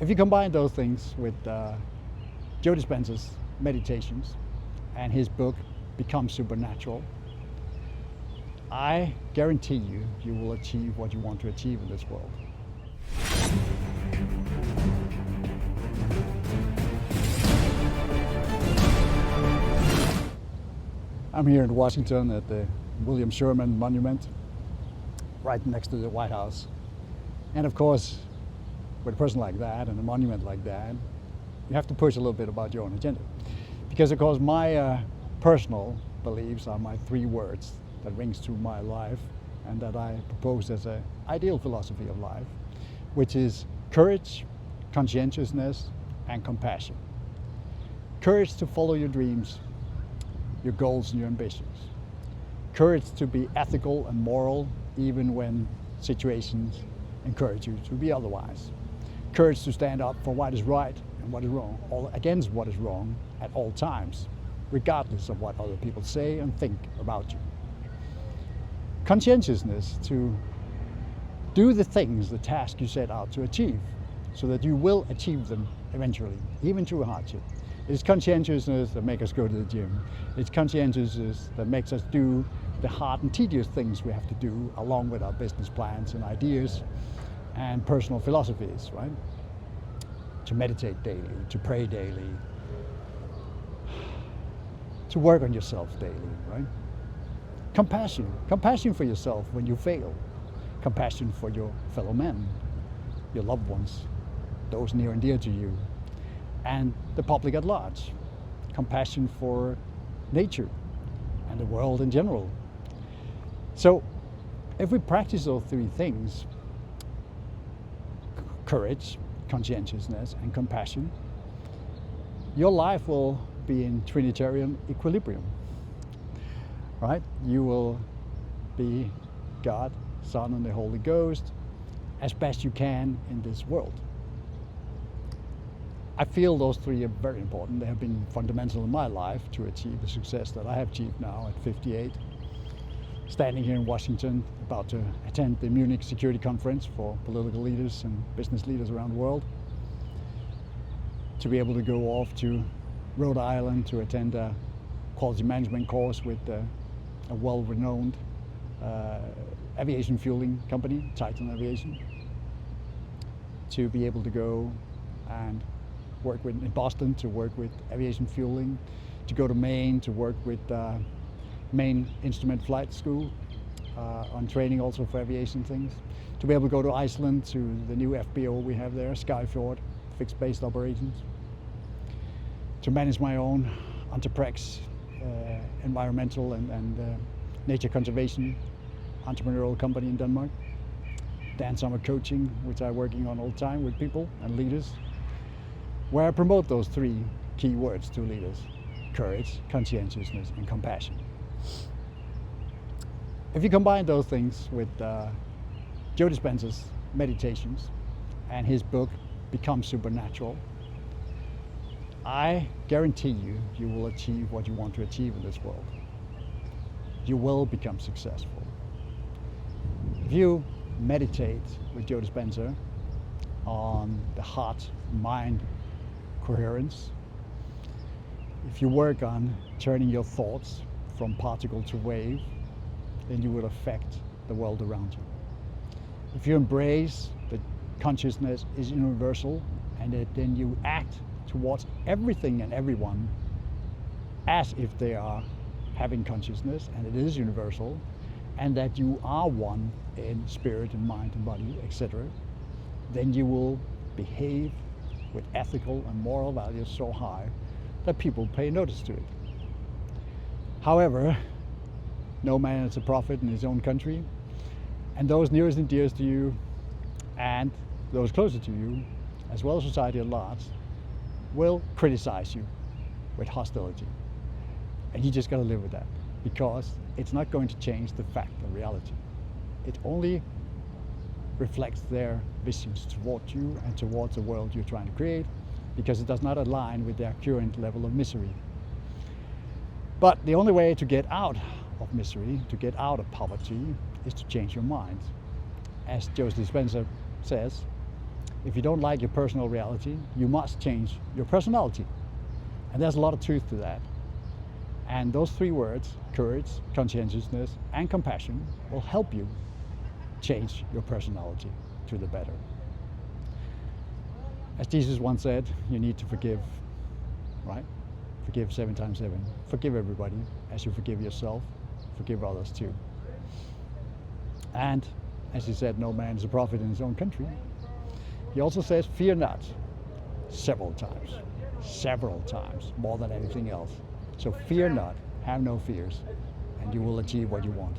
If you combine those things with Joe Dispenza's meditations and his book, Become Supernatural, I guarantee you will achieve what you want to achieve in this world. I'm here in Washington at the William Sherman Monument, right next to the White House. And of course, with a person like that and a monument like that, you have to push a little bit about your own agenda. Because of course my personal beliefs are my three words that rings through my life and that I propose as an ideal philosophy of life, which is courage, conscientiousness, and compassion. Courage to follow your dreams, your goals and your ambitions. Courage to be ethical and moral even when situations encourage you to be otherwise. Courage to stand up for what is right and what is wrong, or against what is wrong at all times, regardless of what other people say and think about you. Conscientiousness to do the things, the task you set out to achieve, so that you will achieve them eventually, even through hardship. It's conscientiousness that makes us go to the gym. It's conscientiousness that makes us do the hard and tedious things we have to do along with our business plans and ideas and personal philosophies, right? To meditate daily, to pray daily, to work on yourself daily, right? Compassion for yourself when you fail. Compassion for your fellow men, your loved ones, those near and dear to you, and the public at large. Compassion for nature and the world in general. So if we practice those three things, courage, conscientiousness, and compassion, your life will be in Trinitarian equilibrium, right? You will be God, Son, and the Holy Ghost as best you can in this world. I feel those three are very important. They have been fundamental in my life to achieve the success that I have achieved now at 58. Standing here in Washington, about to attend the Munich Security Conference for political leaders and business leaders around the world. To be able to go off to Rhode Island to attend a quality management course with a well-renowned aviation fueling company, Titan Aviation. To be able to go and work in Boston to work with aviation fueling, to go to Maine to work with Maine Instrument Flight School on training also for aviation things, to be able to go to Iceland to the new FBO we have there, Skyfjord, fixed-based operations, to manage my own Entreprex environmental and nature conservation entrepreneurial company in Denmark, Sommer coaching, which I'm working on all the time with people and leaders, where I promote those three key words to leaders: courage, conscientiousness, and compassion. If you combine those things with Joe Dispenza's meditations and his book, Become Supernatural, I guarantee you will achieve what you want to achieve in this world. You will become successful. If you meditate with Joe Dispenza on the heart-mind coherence, if you work on turning your thoughts from particle to wave, then you will affect the world around you. If you embrace that consciousness is universal and that then you act towards everything and everyone as if they are having consciousness and it is universal, and that you are one in spirit and mind and body, etc., then you will behave with ethical and moral values so high that people pay notice to it. However, no man is a prophet in his own country, and those nearest and dearest to you and those closer to you, as well as society at large, will criticize you with hostility. And you just got to live with that, because it's not going to change the fact of reality. It only reflects their visions towards you and towards the world you're trying to create, because it does not align with their current level of misery. But the only way to get out of misery, to get out of poverty, is to change your mind. As Joe Dispenza says, if you don't like your personal reality, you must change your personality. And there's a lot of truth to that. And those three words, courage, conscientiousness, and compassion, will help you change your personality to the better. As Jesus once said, you need to forgive, right? Forgive 7 times 7. Forgive everybody as you forgive yourself. Forgive others too. And as he said, no man is a prophet in his own country. He also says, fear not, several times, more than anything else. So fear not, have no fears, and you will achieve what you want.